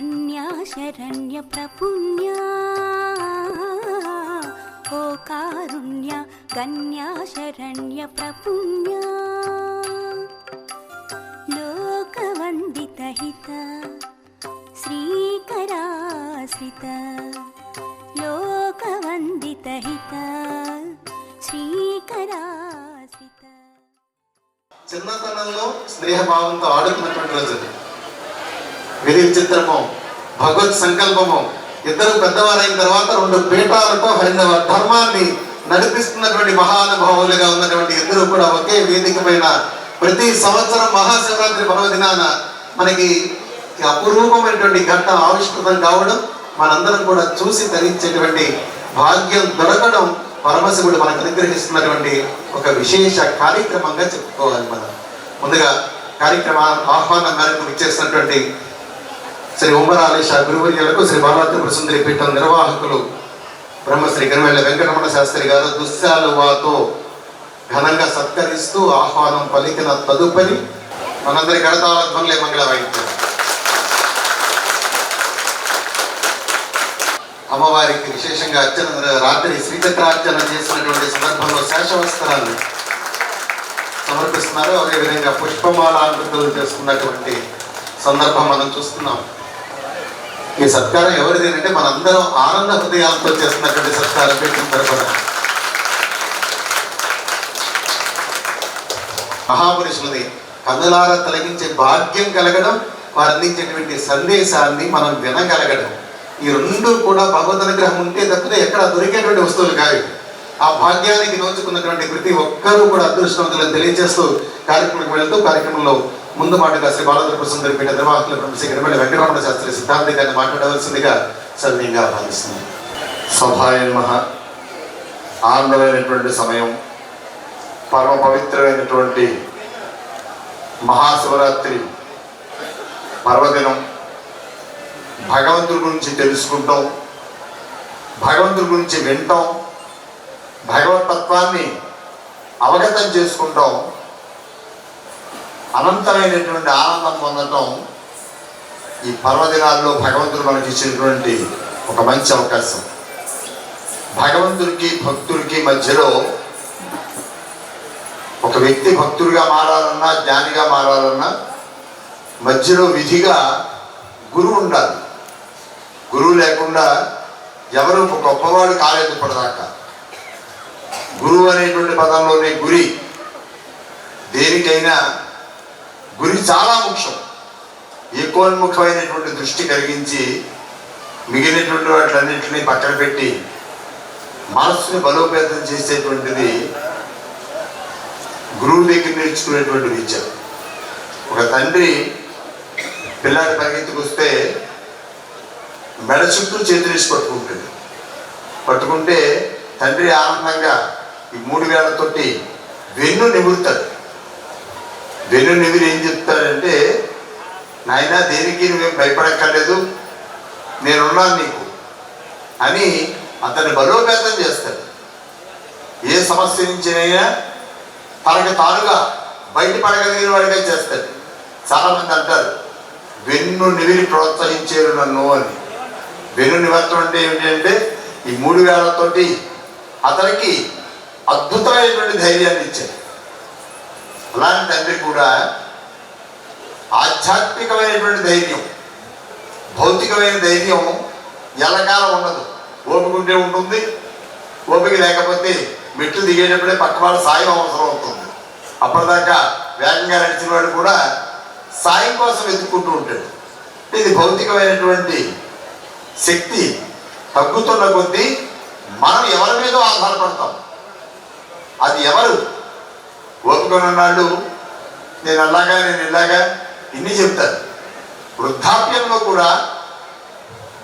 కన్యా శరణ్య ప్రపుణ్యా ఓ కారుణ్య కన్యా శరణ్య ప్రపుణ్యా లోకవందిత హిత శ్రీకరాశ్రిత లోకవందిత హిత శ్రీకరాశ్రిత. చిన్నతనంలో స్నేహభావంతో ఆడుకున్నటువంటి రోజులు, విధి విచిత్రము, భగవత్ సంకల్పము. ఇద్దరు పెద్దవారైన తర్వాత రెండు పీఠాలతో హైందవ ధర్మాన్ని నడిపిస్తున్నటువంటి మహానుభావులుగా ఉన్నటువంటి ఇద్దరు కూడా ఒకే వేదిక పైన ప్రతి సంవత్సరం మహాశివరాత్రి పర్వదినాన మనకి అపురూపమైనటువంటి ఘట్టం ఆవిష్కృతం కావడం, మనందరం కూడా చూసి ధరించేటువంటి భాగ్యం దొరకడం పరమశివుడు మనకు అనుగ్రహిస్తున్నటువంటి ఒక విశేష కార్యక్రమంగా చెప్పుకోవాలి. మనం ముందుగా కార్యక్రమ ఆహ్వానం మేరకు ఇచ్చేసినటువంటి శ్రీ ఉమ్మరాలేశ గురువర్యులకు, శ్రీ బాలాత్రిపుర సుందరి పీఠం నిర్వాహకులు బ్రహ్మశ్రీ గరిమెళ్ళ వెంకటరమణ శాస్త్రి గారు దుశ్శాలువాతో ఘనంగా సత్కరిస్తూ ఆహ్వానం పలికిన తదుపరి మనందరి కడతాళ ధ్వనులే మంగళ వాయిద్యం. అమ్మవారికి విశేషంగా అర్చన రాత్రి శ్రీచక్రార్చన చేసినటువంటి సందర్భంలో శేషవస్త్రాన్ని సమర్పిస్తున్నారు. అదేవిధంగా పుష్పమాలాంకృతులు చేసుకున్నటువంటి సందర్భం మనం చూస్తున్నాం. ఈ సత్కారం ఎవరిది అంటే మనందరం ఆనంద హృదయాలతో చేస్తున్నటువంటి సత్కారం తరపున మహాపురుషులది కన్నులారా తొలగించే భాగ్యం కలగడం, వారు అందించేటువంటి సందేశాన్ని మనం వినగలగడం, ఈ రెండు కూడా భగవద్ అనుగ్రహం ఉంటే తప్పితే ఎక్కడ దొరికేటువంటి వస్తువులు కావు. ఆ భాగ్యానికి నోచుకున్నటువంటి ప్రతి ఒక్కరూ కూడా అదృష్టవంతులను తెలియజేస్తూ కార్యక్రమానికి వెళుతూ కార్యక్రమంలో ముందు మాటగా శ్రీ బాలాత్రిపుర సుందరి పీఠ నిర్వాహకులు బ్రహ్మశ్రీ గరిమెళ్ళ వెంకటరమణ శాస్త్రి సిద్ధాంతి గారిని మాట్లాడవలసిందిగా సవినయంగా భావిస్తున్నాను. సభాయ నమః. ఆనందమైనటువంటి సమయం, పరమ పవిత్రమైనటువంటి మహాశివరాత్రి పర్వదినం. భగవంతుడి గురించి తెలుసుకుంటాం, భగవంతుడి గురించి వింటాం, భగవతత్వాన్ని అవగతం చేసుకుంటాం, అనంతమైనటువంటి ఆనందం పొందటం ఈ పర్వదినాల్లో భగవంతుడు మనకి ఇచ్చినటువంటి ఒక మంచి అవకాశం. భగవంతుడికి భక్తుడికి మధ్యలో ఒక వ్యక్తి భక్తుడిగా మారాలన్నా జ్ఞానిగా మారాలన్నా మధ్యలో విధిగా గురువు ఉండాలి. గురువు లేకుండా ఎవరు గొప్పవాడు కాలేదు ఇప్పటిదాకా. గురువు అనేటువంటి పదంలోనే గురి, దేనికైనా గురి చాలా ముఖ్యం. ఏకోన్ముఖమైనటువంటి దృష్టి కలిగించి మిగిలినటువంటి వాటిలన్నింటినీ పక్కన పెట్టి మనస్సుని బలోపేతం చేసేటువంటిది గురువు దగ్గర నేర్చుకునేటువంటి విద్య. ఒక తండ్రి పిల్లాడి పరిగెత్తుకొస్తే మెడ చుట్టూ చేతులేసి పట్టుకుంటుంది. పట్టుకుంటే తండ్రి ఆనందంగా ఈ 3 వేళ్లతోటి వెన్ను నిమురుతాడు. వెన్ను నిమిరి ఏం చెప్తాడంటే, నాయనా దేనికి నువ్వేం భయపడక్కర్లేదు, నేనున్నాను నీకు అని అతన్ని బలోపేతం చేస్తాడు. ఏ సమస్య నుంచినైనా తనకు తానుగా బయటపడగలిగిన వాడిగా చేస్తాడు. చాలామంది అంటారు వెన్ను నివిరి ప్రోత్సహించేరు నన్ను అని. వెన్ను నివర్తం అంటే ఏమిటంటే ఈ 3 వేళ్లతోటి అతనికి అద్భుతమైనటువంటి ధైర్యాన్ని ఇచ్చాడు. అలాంటి తండ్రి కూడా ఆధ్యాత్మికమైనటువంటి ధైర్యం, భౌతికమైన ధైర్యం ఎల్లకాలం ఉండదు. ఓపిక ఉంటే ఉంటుంది, ఓపిక లేకపోతే మెట్లు దిగేటప్పుడే పక్కవాడు సాయం అవసరం అవుతుంది. అప్పటిదాకా వేగంగా నడిచిన వాడు కూడా సాయం కోసం వెతుక్కుంటూ ఉంటాడు. ఇది భౌతికమైనటువంటి శక్తి తగ్గుతున్న కొద్దీ మనం ఎవరి మీద ఆధారపడతాం. అది ఎవరు ఓపికనున్నాళ్ళు నేను అలాగా నేను ఇలాగా ఇన్ని చెప్తారు. వృద్ధాప్యంలో కూడా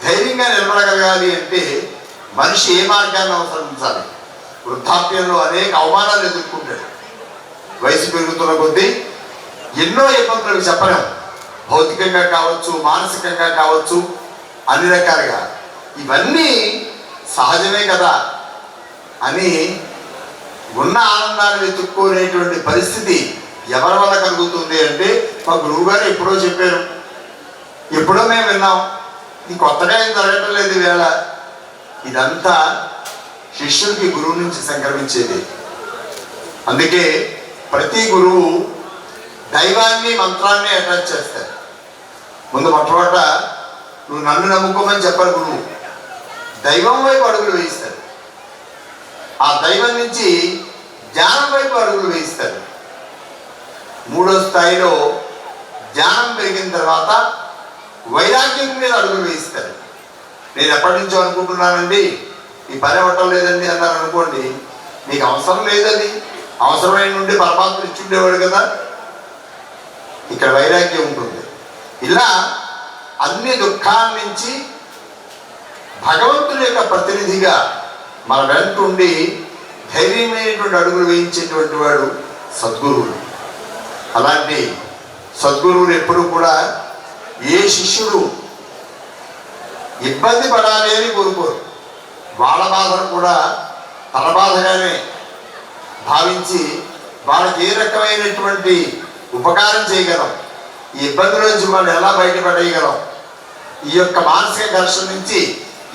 ధైర్యంగా నిలబడగలగాలి అంటే మనిషి ఏ మార్గాన్ని అవసరించాలి. వృద్ధాప్యంలో అనేక అవమానాలు ఎదుర్కొంటాడు. వయసు పెరుగుతున్న కొద్దీ ఎన్నో ఇబ్బందులు చెప్పలేం. భౌతికంగా కావచ్చు, మానసికంగా కావచ్చు, అన్ని రకాలుగా. ఇవన్నీ సహజమే కదా అని ఉన్న ఆనందాన్ని వెతుక్కునేటువంటి పరిస్థితి ఎవరి వల్ల కలుగుతుంది అంటే మా గురువు గారు ఎప్పుడో చెప్పారు, ఎప్పుడో మేము విన్నాం, ఈ కొత్తగా ఏం జరగటం లేదు ఈవేళ. ఇదంతా శిష్యుడికి గురువు నుంచి సంక్రమించేది. అందుకే ప్రతి గురువు దైవాన్ని మంత్రాన్ని అటాచ్ చేస్తారు. ముందు మొట్టమొదట నువ్వు నన్ను నమ్ముకోమని చెప్పారు గురువు. దైవం వైపు అడుగులు వేయిస్తారు. ఆ దైవం నుంచి జ్ఞానం వైపు అడుగులు వేయిస్తారు. మూడో స్థాయిలో జ్ఞానం పెరిగిన తర్వాత వైరాగ్యం మీద అడుగులు వేయిస్తారు. నేను ఎప్పటి నుంచో అనుకుంటున్నానండి, ఈ పని అవ్వటం లేదండి అన్నారు అనుకోండి, నీకు అవసరం లేదని, అవసరమైన నుండి పరమాత్మ ఇచ్చుండేవాడు కదా. ఇక్కడ వైరాగ్యం ఉంటుంది. ఇలా అన్ని దుఃఖాల నుంచి భగవంతుని యొక్క ప్రతినిధిగా మన వెంటుండి ధైర్యమైనటువంటి అడుగులు వేయించేటువంటి వాడు సద్గురువులు. అలాంటి సద్గురువులు ఎప్పుడు కూడా ఏ శిష్యుడు ఇబ్బంది పడాలి అని కోరుకోరు. వాళ్ళ బాధను కూడా తన బాధగానే భావించి వాళ్ళకి ఏ రకమైనటువంటి ఉపకారం చేయగలం, ఈ ఇబ్బందుల నుంచి వాళ్ళు ఎలా బయటపడేయగలం, ఈ యొక్క మానసిక ఘర్షణ నుంచి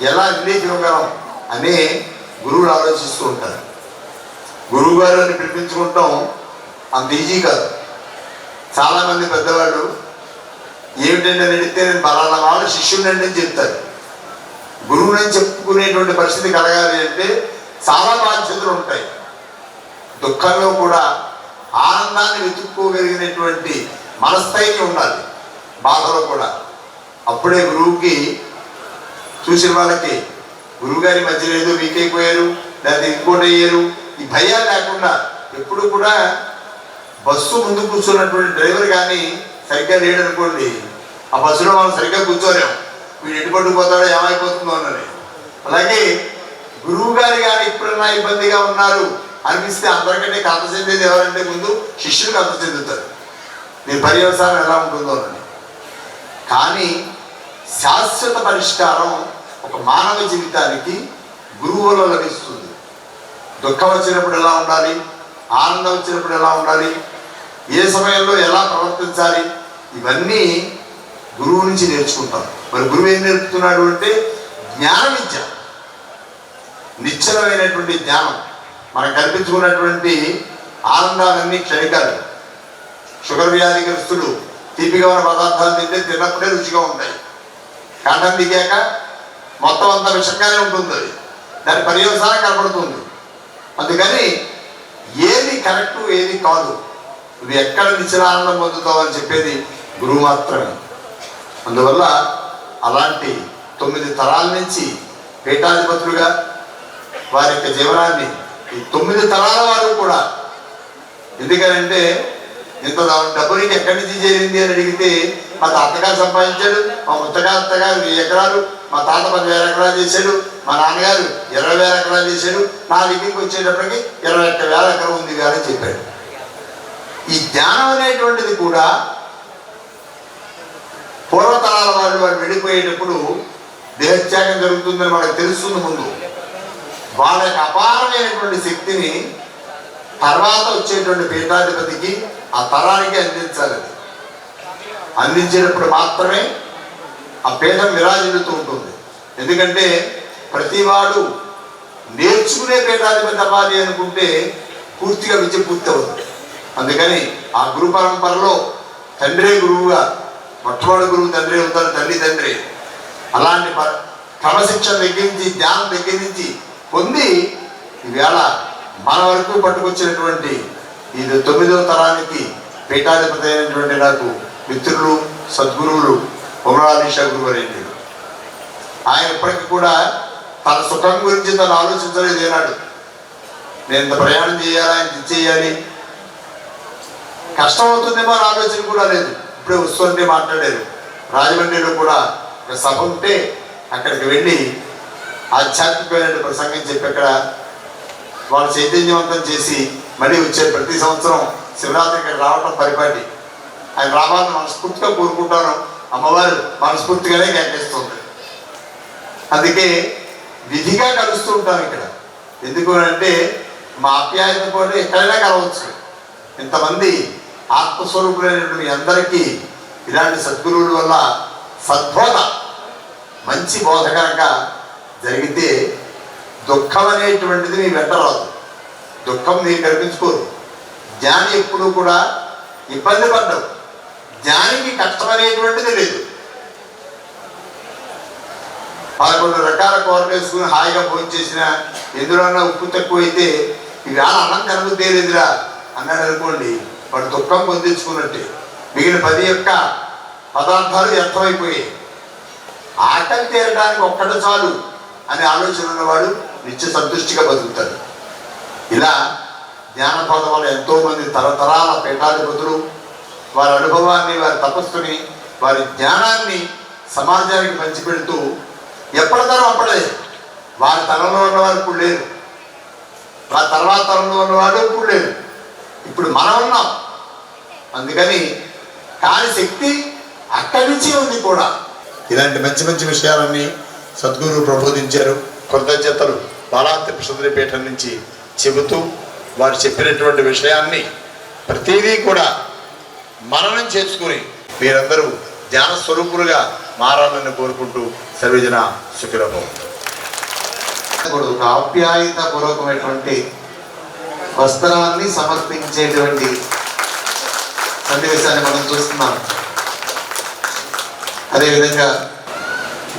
ఎలా రిలీఫ్ ఇవ్వగలం అని గురువులు ఆలోచిస్తూ ఉంటారు. గురువు గారు అని పిలిపించుకుంటాం అంత ఈజీ కాదు. చాలామంది పెద్దవాళ్ళు ఏమిటంటే అడిగితే నేను బలానా వాళ్ళు శిష్యుడిని అని చెప్తారు. గురువుని చెప్పుకునేటువంటి పరిస్థితి కలగాలి అంటే చాలా బాధ్యతలు ఉంటాయి. దుఃఖంలో కూడా ఆనందాన్ని వెతుక్కోగలిగినటువంటి మనస్థైర్యం ఉండాలి. బాధలో కూడా అప్పుడే గురువుకి చూసిన వాళ్ళకి గురువుగారి మధ్యలో ఏదో వీక్ అయిపోయారు, లేదా ఇంకోటి అయ్యారు, ఈ భయాలు లేకుండా ఎప్పుడు కూడా బస్సు ముందు కూర్చున్నటువంటి డ్రైవర్ కానీ సరిగ్గా లేడనుకోండి, ఆ బస్సులో మనం సరిగ్గా కూర్చోలేము, వీడు ఎటు పట్టుకుపోతాడో ఏమైపోతుందో అన్నది. అలాగే గురువు గారు కానీ ఎప్పుడన్నా ఇబ్బందిగా ఉన్నారు అనిపిస్తే అందరికంటే కథ చెందేది ఎవరంటే ముందు శిష్యులు కథ చెందుతారు, దీని పర్యవసానం ఎలా ఉంటుందో అని. కానీ శాశ్వత పరిష్కారం ఒక మానవ జీవితానికి గురువు వల్ల లభిస్తుంది. దుఃఖం వచ్చినప్పుడు ఎలా ఉండాలి, ఆనందం వచ్చినప్పుడు ఎలా ఉండాలి, ఏ సమయంలో ఎలా ప్రవర్తించాలి, ఇవన్నీ గురువు నుంచి నేర్చుకుంటాం. మరి గురువు ఏం నేర్పుతున్నాడు అంటే జ్ఞాన విద్య, నిశ్చలమైనటువంటి జ్ఞానం. మనకు కల్పించుకున్నటువంటి ఆనందాలన్నీ క్షణికాలు. షుగర్ వ్యాధిగ్రస్తులు తీపిగా ఉన్న పదార్థాలు తింటే తిన్నప్పుడే రుచిగా ఉంటాయి, కంఠం దిగాక మొత్తం అంతా విషంగానే ఉంటుంది, అది దాని పర్యవసానం కనపడుతుంది. అందుకని ఏది కరెక్టు ఏది కాదు, నువ్వు ఎక్కడ నిశ్చలానందం పొందుతావు అని చెప్పేది గురువు మాత్రమే. అందువల్ల అలాంటి 9 తరాల నుంచి పీఠాధిపతులుగా వారి యొక్క జీవనాన్ని ఈ 9 తరాల వారు కూడా, ఎందుకనంటే ఇంత డబ్బు నీకు ఎక్కడి నుంచి చేరింది అని అడిగితే మా తాతగారు సంపాదించాడు, మా ముత్తగారు 1000 ఎకరాలు, మా తాత 10,000 ఎకరాలు చేశాడు, మా నాన్నగారు 20,000 ఎకరాలు చేశాడు, నా దగ్గరికి వచ్చేటప్పటికి 21,000 ఎకరం ఉంది అని చెప్పాడు. ఈ జ్ఞానం అనేటువంటిది కూడా పూర్వతరాల వాళ్ళు వెళ్ళిపోయేటప్పుడు దేహత్యాగం జరుగుతుందని మనకు తెలుస్తుంది. ముందు వాళ్ళ యొక్క అపారమైనటువంటి శక్తిని తర్వాత వచ్చేటువంటి పీఠాధిపతికి ఆ తరానికి అందించాలి. అందించేటప్పుడు మాత్రమే ఆ పీఠం విరాజిల్లుతూ ఉంటుంది. ఎందుకంటే ప్రతివాడు నేర్చుకునే పీఠాధిపతి అవ్వాలి అనుకుంటే పూర్తిగా విద్య పూర్తి అవుతుంది. అందుకని ఆ గురు పరంపరలో తండ్రే గురువుగా, మొట్టమొదటి గురువు తండ్రి అవుతాడు, తల్లి తండ్రి. అలాంటి క్రమశిక్షణ దగ్గర నుంచి, జ్ఞానం దగ్గర నుంచి పొంది ఈవేళ మన వరకు పట్టుకొచ్చినటువంటి ఇది 9వ తరానికి పీఠాధిపతి అయినటువంటి నాకు మిత్రులు సద్గురువులు ఉమరాలీషా గురువరేంటి. ఆయన ఇప్పటికీ కూడా తన సుఖం గురించి తను ఆలోచించలేదు ఏనాడు. నేను ఇంత ప్రయాణం చేయాలా, ఇంత చేయాలి, కష్టం అవుతుందేమో అని ఆలోచన కూడా లేదు. ఇప్పుడే వస్తుంటే మాట్లాడారు, రాజమండ్రిలో కూడా ఒక సభ ఉంటే అక్కడికి వెళ్ళి ఆధ్యాత్మికమైన ప్రసంగం చెప్పి అక్కడ వాళ్ళు చైతన్యవంతం చేసి మళ్ళీ వచ్చే ప్రతి సంవత్సరం శివరాత్రి ఇక్కడ రావటం పరిపాటి. ఆయన రావాలని మనస్ఫూర్తిగా కోరుకుంటాను, అమ్మవారు మనస్ఫూర్తిగానే కేకేస్తుంది. అందుకే విధిగా కలుస్తూ ఉంటాను ఇక్కడ. ఎందుకు అంటే మా ఆప్యాయత కూడా ఎక్కడైనా కలవచ్చు. ఇంతమంది ఆత్మస్వరూపులైనటువంటి మీ అందరికీ ఇలాంటి సద్గురువుల వల్ల సద్బోధ మంచి బోధ కనుక జరిగితే దుఃఖం అనేటువంటిది నీ వెంట రాదు, దుఃఖం నీకు కనిపించుకోదు. జ్ఞాని ఎప్పుడు కూడా ఇబ్బంది పడ్డావు, జ్ఞానికి కష్టం అనేటువంటిది లేదు. 11 రకాల కూరలు వేసుకుని హాయిగా భోజనం చేసిన ఎందులోన్నా ఉప్పు తక్కువ అయితే ఇవాళ అన్నం కనుగొద్దేలేదురా అన్నాడు అనుకోండి, వాడు దుఃఖం పొందించుకున్నట్టే. మిగిలిన 10 యొక్క పదార్థాలు వ్యర్థమైపోయాయి. ఆకలి తీరడానికి ఒక్కటి చాలు అనే ఆలోచన ఉన్నవాడు నిత్య సంతుష్టిగా బతుకుతాడు. ఇలా జ్ఞానబోధ వల్ల ఎంతోమంది తరతరాల పీఠాధిపతులు వారి అనుభవాన్ని, వారి తపస్సుని, వారి జ్ఞానాన్ని సమాజానికి పంచిపెడుతూ ఎప్పటితరం అప్పుడే వారి తరంలో ఉన్నవారు ఇప్పుడు లేరు, వారి తర్వాత తరంలో ఉన్నవాడు ఇప్పుడు లేరు. ఇప్పుడు మనం ఉన్నాం. అందుకని కాని శక్తి అక్కడి నుంచి ఉంది కూడా. ఇలాంటి మంచి మంచి విషయాలన్నీ సద్గురువు ప్రబోధించారు. కృతజ్ఞతలు బాలాంత కృష్ణుడి పీఠం నుంచి చెబుతూ వారు చెప్పినటువంటి విషయాన్ని ప్రతిదీ కూడా మననం చేసుకుని మీరందరూ ధ్యాన స్వరూపులుగా మారాలని కోరుకుంటూ సర్వజన సుఖిరభం. ఒక ఆప్యాయత పూర్వకమైనటువంటి వస్త్రాన్ని సమర్పించేటువంటి సన్నివేశాన్ని మనం చూస్తున్నాం. అదేవిధంగా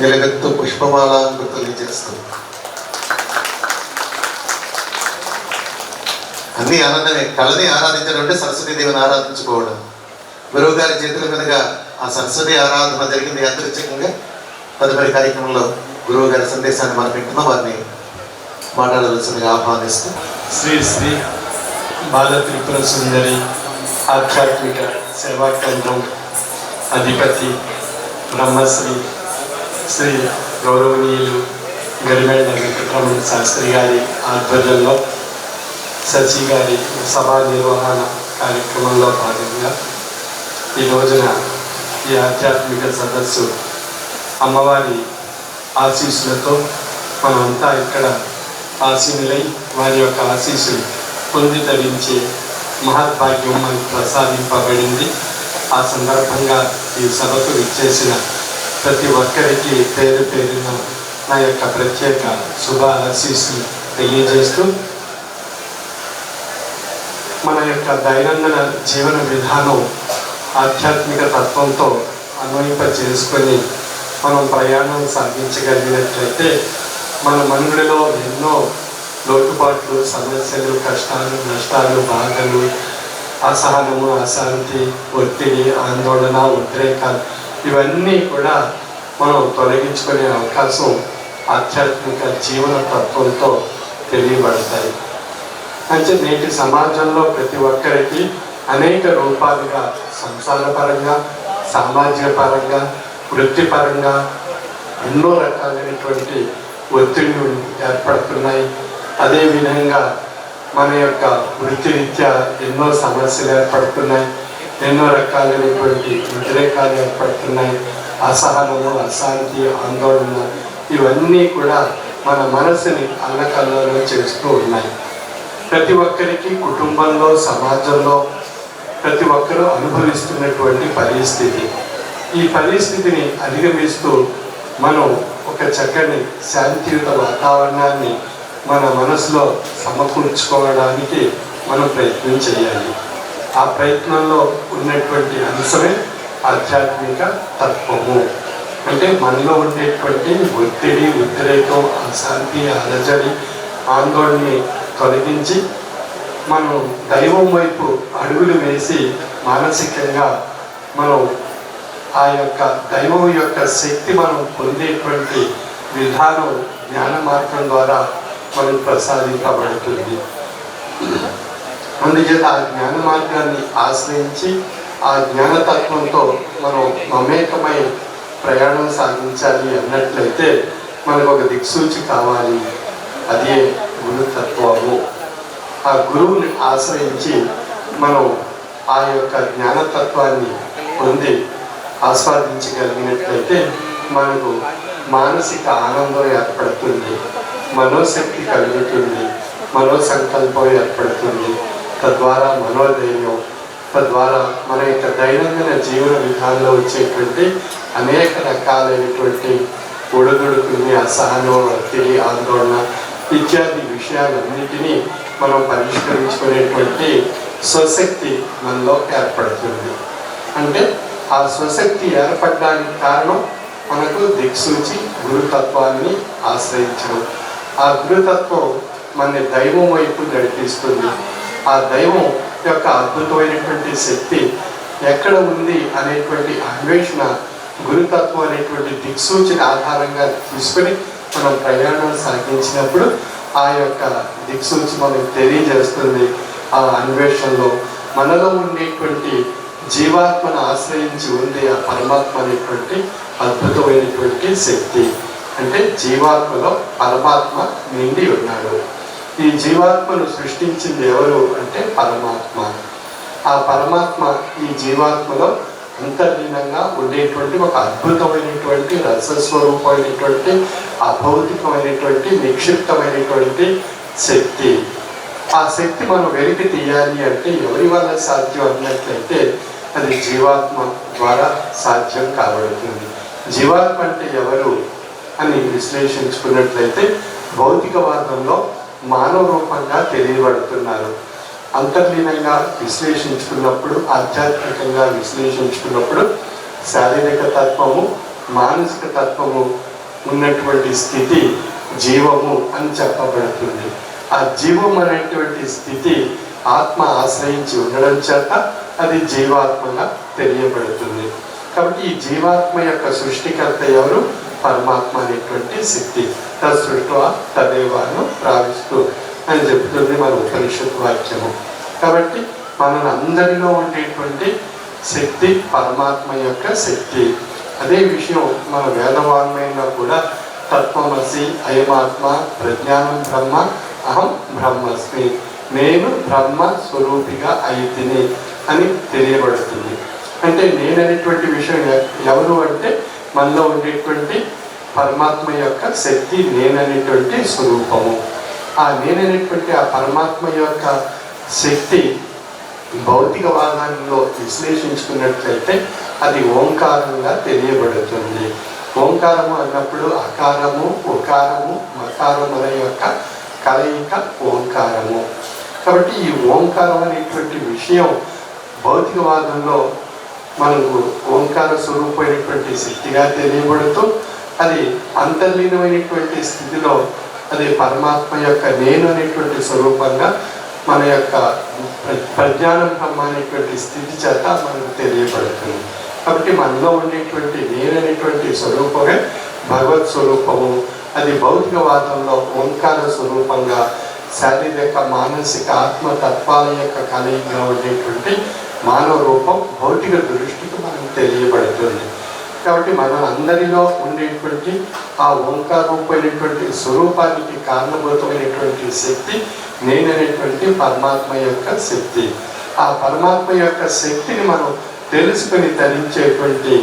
నిలబెత్తు పుష్పమాలంకృతులు చేస్తూ అన్ని ఆనందమే. కళని ఆరాధించడం అంటే సరస్వతీదేవిని ఆరాధించుకోవడం. గురువు గారి చేతుల మీదుగా ఆ సరస్వతి ఆరాధన జరిగింది యాదృచ్ఛికంగా. తదుపరి కార్యక్రమంలో గురువు గారి సందేశాన్ని మనం వింటున్నాం. వారిని మాట్లాడవలసిందిగా ఆహ్వానిస్తూ శ్రీ శ్రీ బాల త్రిపుర సుందరి ఆధ్యాత్మిక సేవా కేంద్రం అధిపతి బ్రహ్మశ్రీ శ్రీ గౌరవనీయులు గరిమేళ్ళ వెంకటరమణ శాస్త్రి గారి ఆధ్వర్యంలో శశి గారి సభా నిర్వహణ కార్యక్రమంలో భాగంగా ఈ రోజున ఈ ఆధ్యాత్మిక సదస్సు అమ్మవారి ఆశీస్సులతో మనమంతా ఇక్కడ ఆశీనులై వారి యొక్క ఆశీస్సులు పొంది తరించే మహద్భాగ్యం మనకు ప్రసాదింపబడింది. ఆ సందర్భంగా ఈ సభకు విచ్చేసిన ప్రతి ఒక్కరికి పేరు పేరున నా యొక్క ప్రత్యేక శుభ ఆశీస్సులు తెలియజేస్తూ మన యొక్క దైనందిన జీవన విధానం ఆధ్యాత్మిక తత్వంతో అన్వయింప చేసుకొని మనం ప్రయాణం సాగించగలిగినట్లయితే మన మనుగడలో ఎన్నో లోటుపాట్లు, సమస్యలు, కష్టాలు, నష్టాలు, బాధలు, అసహనము, అశాంతి, ఒత్తిడి, ఆందోళన, ఉద్రేకాలు ఇవన్నీ కూడా మనం తొలగించుకునే అవకాశం ఆధ్యాత్మిక జీవన తత్వంతో తెలియబడతాయి. అంటే నేటి సమాజంలో ప్రతి ఒక్కరికి అనేక రూపాలుగా సంసారపరంగా, సామాజిక పరంగా, వృత్తిపరంగా ఎన్నో రకాలైనటువంటి ఒత్తిళ్లు ఏర్పడుతున్నాయి. అదేవిధంగా మన యొక్క వృత్తిరీత్యా ఎన్నో సమస్యలు ఏర్పడుతున్నాయి, ఎన్నో రకాలైనటువంటి వ్యతిరేకాలు ఏర్పడుతున్నాయి. అసహనము, అశాంతి, ఆందోళన ఇవన్నీ కూడా మన మనసుని అల్లకల్లోలం చేస్తూ ఉన్నాయి. ప్రతి ఒక్కరికి కుటుంబంలో, సమాజంలో ప్రతి ఒక్కరూ అనుభవిస్తున్నటువంటి పరిస్థితి. ఈ పరిస్థితిని అధిగమిస్తూ మనం ఒక చక్కని శాంతియుత వాతావరణాన్ని మన మనసులో సమకూర్చుకోవడానికి మనం ప్రయత్నం చేయాలి. ఆ ప్రయత్నంలో ఉన్నటువంటి అంశమే ఆధ్యాత్మిక తత్వము. అంటే మనలో ఉండేటువంటి ఒత్తిడి, ఉద్రేకం, అశాంతి, అలజడి, ఆందోళనని తొలగించి మనం దైవం వైపు అడుగులు వేసి మానసికంగా మనం ఆ యొక్క దైవం యొక్క శక్తి మనం పొందేటువంటి విధానం జ్ఞాన మార్గం ద్వారా మనకు ప్రసాదింపబడుతుంది. అందుచేత ఆ జ్ఞాన మార్గాన్ని ఆశ్రయించి ఆ జ్ఞానతత్వంతో మనం మమేకమై ప్రయాణం సాగించాలి అన్నట్లయితే మనకు ఒక దిక్సూచి కావాలి. అదే గురుతత్వము. ఆ గురువుని ఆశ్రయించి మనం ఆ యొక్క జ్ఞానతత్వాన్ని పొంది ఆస్వాదించగలిగినట్లయితే మనకు మానసిక ఆనందం ఏర్పడుతుంది, మనోశక్తి కలుగుతుంది, మనోసంకల్పం ఏర్పడుతుంది. తద్వారా మనోధైర్యం, తద్వారా మన యొక్క దైనందిన జీవన విధానంలో వచ్చేటువంటి అనేక రకాలైనటువంటి ఒడిదుడుకుల్ని, అసహనం, ఒత్తిడి, ఆందోళన ఇత్యాది విషయాలన్నిటినీ మనం పరిష్కరించుకునేటువంటి స్వశక్తి మనలో ఏర్పడుతుంది. అంటే ఆ స్వశక్తి ఏర్పడడానికి కారణం మనకు దిక్సూచి గురుతత్వాన్ని ఆశ్రయించడం. ఆ గురుతత్వం మన దైవం వైపు నడిపిస్తుంది. ఆ దైవం యొక్క అద్భుతమైనటువంటి శక్తి ఎక్కడ ఉంది అనేటువంటి అన్వేషణ గురుతత్వం అనేటువంటి దిక్సూచిని ఆధారంగా తీసుకొని మనం ప్రయాణం సాగించినప్పుడు ఆ యొక్క దిక్సూచి మనకు తెలియజేస్తుంది. ఆ అన్వేషణలో మనలో ఉండేటువంటి జీవాత్మను ఆశ్రయించి ఉంది ఆ పరమాత్మ అనేటువంటి అద్భుతమైనటువంటి శక్తి. అంటే జీవాత్మలో పరమాత్మ నిండి ఉన్నాడు. ఈ జీవాత్మను సృష్టించింది ఎవరు అంటే పరమాత్మ. ఆ పరమాత్మ ఈ జీవాత్మలో అంతర్లీనంగా ఉండేటువంటి ఒక అద్భుతమైనటువంటి రసస్వరూపమైనటువంటి అభౌతికమైనటువంటి నిక్షిప్తమైనటువంటి శక్తి. ఆ శక్తి మనం వెలికి తీయాలి అంటే ఎవరి వల్ల సాధ్యం అన్నట్లయితే అది జీవాత్మ ద్వారా సాధ్యం కాబడుతుంది. జీవాత్మ అంటే ఎవరు అని విశ్లేషించుకున్నట్లయితే భౌతికవాదంలో మానవ రూపంగా తెలియబడుతున్నారు. అంతర్లీనంగా విశ్లేషించుకున్నప్పుడు, ఆధ్యాత్మికంగా విశ్లేషించుకున్నప్పుడు శారీరక తత్వము, మానసిక తత్వము ఉన్నటువంటి స్థితి జీవము అని చెప్పబడుతుంది. ఆ జీవం అనేటువంటి స్థితి ఆత్మ ఆశ్రయించి ఉండడం చేత అది జీవాత్మగా తెలియబడుతుంది. కాబట్టి ఈ జీవాత్మ యొక్క సృష్టికర్త ఎవరు? పరమాత్మ అనేటువంటి శక్తి. తత్సృష్ట్వా తదేవాను ప్రావిస్తూ అని చెబుతుంది మన ఉపనిషత్ వాక్యము. కాబట్టి మనందరిలో ఉండేటువంటి శక్తి పరమాత్మ యొక్క శక్తి. అదే విషయం మన వేదవాంగ్మయంలో కూడా తత్వమసి అయమాత్మ ప్రజ్ఞానం బ్రహ్మ అహం బ్రహ్మస్మి, నేను బ్రహ్మ స్వరూపిగా అయితిని అని తెలియబడుతుంది. అంటే నేననేటువంటి విషయం ఎవరు అంటే మనలో ఉండేటువంటి పరమాత్మ యొక్క శక్తి నేననేటువంటి స్వరూపము. ఆ నేననేటువంటి ఆ పరమాత్మ యొక్క శక్తి భౌతికవాదంలో విశ్లేషించుకున్నట్లయితే అది ఓంకారంగా తెలియబడుతుంది. ఓంకారము అన్నప్పుడు అకారము, ఉకారము, మకారముల యొక్క కలయిక ఓంకారము. కాబట్టి ఈ ఓంకారం అనేటువంటి విషయం భౌతికవాదంలో మనకు ఓంకార స్వరూపమైనటువంటి శక్తిగా తెలియబడుతూ అది అంతర్లీనమైనటువంటి స్థితిలో అది పరమాత్మ యొక్క నేను అనేటువంటి స్వరూపంగా మన యొక్క ప్రజ్ఞానం బ్రహ్మ అనేటువంటి స్థితి చేత మనకు తెలియబడుతుంది. కాబట్టి మనలో ఉండేటువంటి నేను అనేటువంటి స్వరూపమే భగవత్ స్వరూపము. అది భౌతికవాదంలో ఓంకార స్వరూపంగా శారీరక, మానసిక, ఆత్మతత్వాల యొక్క కలయికగా ఉండేటువంటి మానవ రూపం భౌతిక దృష్టికి మనకు తెలియబడుతుంది. కాబట్టి మన అందరిలో ఉండేటువంటి ఆ ఓంకార రూపమైనటువంటి స్వరూపానికి కారణభూతమైనటువంటి శక్తి నేననేటువంటి పరమాత్మ యొక్క శక్తి. ఆ పరమాత్మ యొక్క శక్తిని మనం తెలుసుకొని ధరించేటువంటి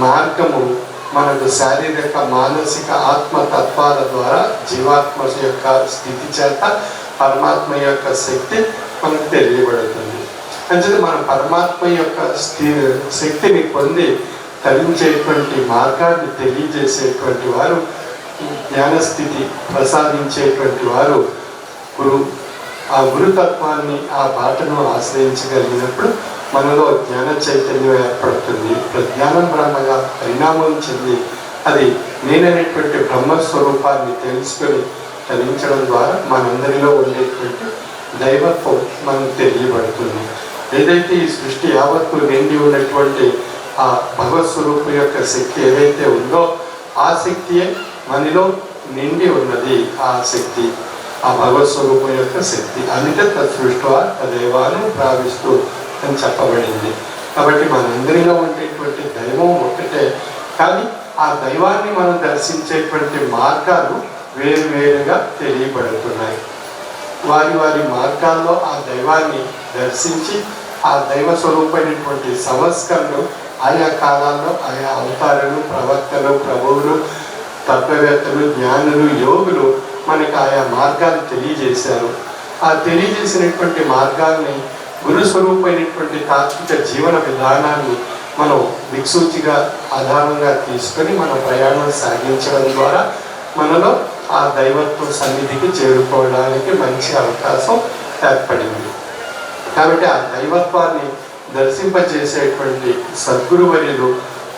మార్గము మనకు శారీరక, మానసిక, ఆత్మతత్వాల ద్వారా జీవాత్మ యొక్క స్థితి చేత పరమాత్మ యొక్క శక్తి మనకు తెలియబడుతుంది. అంటే మనం పరమాత్మ యొక్క శక్తిని పొంది తరించేటువంటి మార్గాన్ని తెలియజేసేటువంటి వారు, జ్ఞానస్థితి ప్రసాదించేటువంటి వారు గురు. ఆ గురుతత్వాన్ని, ఆ బాటను ఆశ్రయించగలిగినప్పుడు మనలో జ్ఞాన చైతన్యం ఏర్పడుతుంది. ప్రజ్ఞానం బ్రహ్మగా పరిణామం చెంది అది నేననేటువంటి బ్రహ్మస్వరూపాన్ని తెలుసుకొని తరించడం ద్వారా మనందరిలో ఉండేటువంటి దైవత్వం మనకు తెలియబడుతుంది. ఏదైతే ఈ సృష్టి యావత్తు నిండి ఉన్నటువంటి ఆ భగవత్ స్వరూపం యొక్క శక్తి ఏదైతే ఉందో ఆ శక్తియే మనలో నిండి ఉన్నది. ఆ శక్తి ఆ భగవత్ స్వరూపం యొక్క శక్తి. అందుకే తత్సృష్ట్వా తదేవాను ప్రావిస్తూ అని చెప్పబడింది. కాబట్టి మనందరిలో ఉండేటువంటి దైవం ఒకటే, కానీ ఆ దైవాన్ని మనం దర్శించేటువంటి మార్గాలు వేరువేరుగా తెలియబడుతున్నాయి. వారి వారి మార్గాల్లో ఆ దైవాన్ని దర్శించి ఆ దైవ స్వరూపమైనటువంటి సంస్కరణలు ఆయా కాలాల్లో ఆయా అవతారులు, ప్రవక్తలు, ప్రభువులు, తత్వవేత్తలు, జ్ఞానులు, యోగులు మనకు ఆయా మార్గాలు తెలియజేశారు. ఆ తెలియజేసినటువంటి మార్గాల్ని గురు స్వరూపమైనటువంటి తాత్విక జీవన విధానాన్ని మనం దిక్సూచిగా ఆధారంగా తీసుకొని మన ప్రయాణం సాగించడం ద్వారా మనలో ఆ దైవత్వ సన్నిధికి చేరుకోవడానికి మంచి అవకాశం ఏర్పడింది. కాబట్టి ఆ దైవత్వాన్ని దర్శింపజేసేటువంటి సద్గురువర్యులు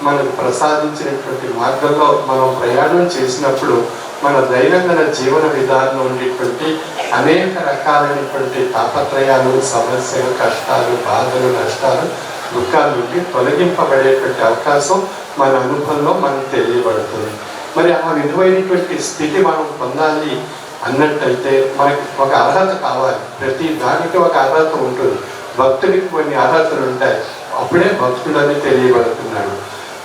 మనకు ప్రసాదించినటువంటి మార్గంలో మనం ప్రయాణం చేసినప్పుడు మన దైనందిన జీవన విధానంలో ఉండేటువంటి అనేక రకాలైనటువంటి తాపత్రయాలు, సమస్యలు, కష్టాలు, బాధలు, నష్టాలు, దుఃఖాల నుండి తొలగింపబడేటువంటి అవకాశం మన అనుభవంలో మనకు తెలియబడుతుంది. మరి ఆ విధమైనటువంటి స్థితి మనం పొందాలి అన్నట్టయితే మనకి ఒక అర్హత కావాలి. ప్రతి దానికి ఒక అర్హత ఉంటుంది. భక్తుడికి కొన్ని అర్హతలు ఉంటాయి, అప్పుడే భక్తుడని తెలియబడుతున్నాడు.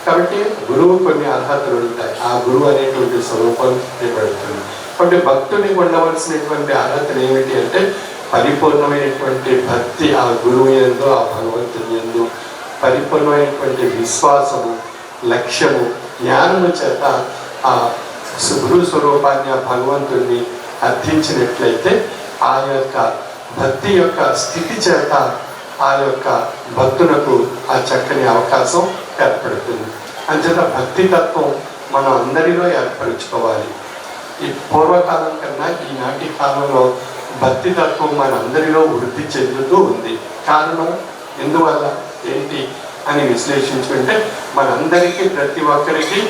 కాబట్టి గురువు కొన్ని అర్హతలు ఉంటాయి, ఆ గురువు అనేటువంటి స్వరూపం తెలియబడుతుంది. కాబట్టి భక్తుడికి ఉండవలసినటువంటి అర్హతలు ఏమిటి అంటే పరిపూర్ణమైనటువంటి భక్తి ఆ గురువు యందు, ఆ భగవంతుని యందు, పరిపూర్ణమైనటువంటి విశ్వాసము, లక్ష్యము, జ్ఞానము చేత ఆ గురు స్వరూపాన్ని, ఆ భగవంతుడిని అర్థించినట్లయితే ఆ యొక్క భక్తి యొక్క స్థితి చేత ఆ యొక్క భక్తులకు ఆ చక్కని అవకాశం ఏర్పడుతుంది. అంచేత భక్తి తత్వం మనం అందరిలో ఏర్పరచుకోవాలి. ఈ పూర్వకాలం కన్నా ఈనాటి కాలంలో భక్తి తత్వం మన అందరిలో వృద్ధి చెందుతూ ఉంది. కారణం ఎందువల్ల ఏంటి అని విశ్లేషించుకుంటే మనందరికీ, ప్రతి ఒక్కరికి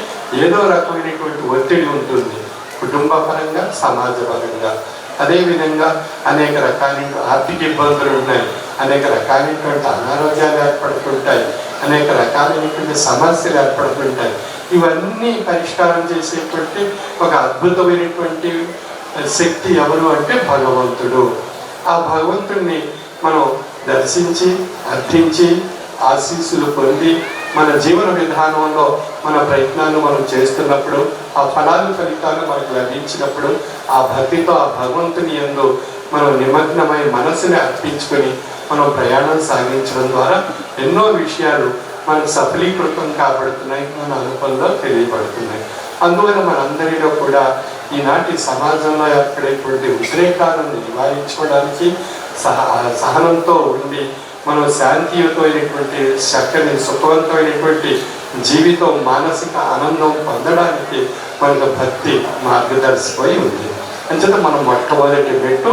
ఏదో రకమైనటువంటి ఒత్తిడి ఉంటుంది, కుటుంబ పరంగా, సమాజ పరంగా. అదేవిధంగా అనేక రకాలైన ఆర్థిక ఇబ్బందులు ఉన్నాయి, అనేక రకాలైనటువంటి అనారోగ్యాలు ఏర్పడుతుంటాయి, అనేక రకాలైనటువంటి సమస్యలు ఏర్పడుతుంటాయి. ఇవన్నీ పరిష్కారం చేసేటువంటి ఒక అద్భుతమైనటువంటి శక్తి ఎవరు అంటే భగవంతుడు. ఆ భగవంతుడిని మనం దర్శించి, అర్థించి, ఆశీస్సులు పొంది మన జీవన విధానంలో మన ప్రయత్నాలు మనం చేస్తున్నప్పుడు, ఆ ఫలితాలు మనకు లభించినప్పుడు, ఆ భక్తితో ఆ భగవంతుని యందు మనం నిమగ్నమై మనసుని అర్పించుకొని మనం ప్రయాణం సాగించడం ద్వారా ఎన్నో విషయాలు మనకు సఫలీకృతం కాబడుతున్నాయి, మన అనుభవంలో తెలియబడుతున్నాయి. అందువల్ల మనందరిలో కూడా ఈనాటి సమాజంలో ఏర్పడేటువంటి ఉద్రేకాలను నివారించుకోవడానికి, సహనంతో ఉండి మనం శాంతియుతమైనటువంటి చక్కని సుఖవంతమైనటువంటి జీవితం, మానసిక ఆనందం పొందడానికి మనకు భక్తి మార్గదర్శకమై ఉంది. అంచేత మనం మొట్టమొదటి మెట్టు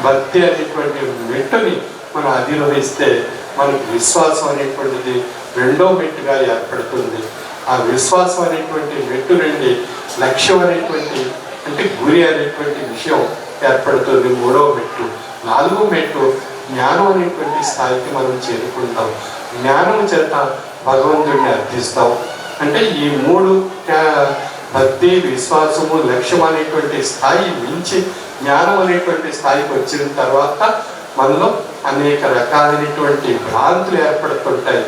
భక్తి అనేటువంటి మెట్టుని మనం అధిరోహిస్తే మనకు విశ్వాసం అనేటువంటిది రెండో మెట్టుగా ఏర్పడుతుంది. ఆ విశ్వాసం అనేటువంటి మెట్టు నుండి లక్ష్యం అనేటువంటి అంటే గురి అనేటువంటి విషయం ఏర్పడుతుంది మూడవ మెట్టు. నాలుగో మెట్టు జ్ఞానం అనేటువంటి స్థాయికి మనం చేరుకుంటాం. జ్ఞానం చేత భగవంతుడిని అర్థిస్తాం. అంటే ఈ మూడు భక్తి, విశ్వాసము, లక్ష్యం అనేటువంటి స్థాయి మించి జ్ఞానం అనేటువంటి స్థాయికి వచ్చిన తర్వాత మనలో అనేక రకాలైనటువంటి భ్రాంతులు ఏర్పడుతుంటాయి.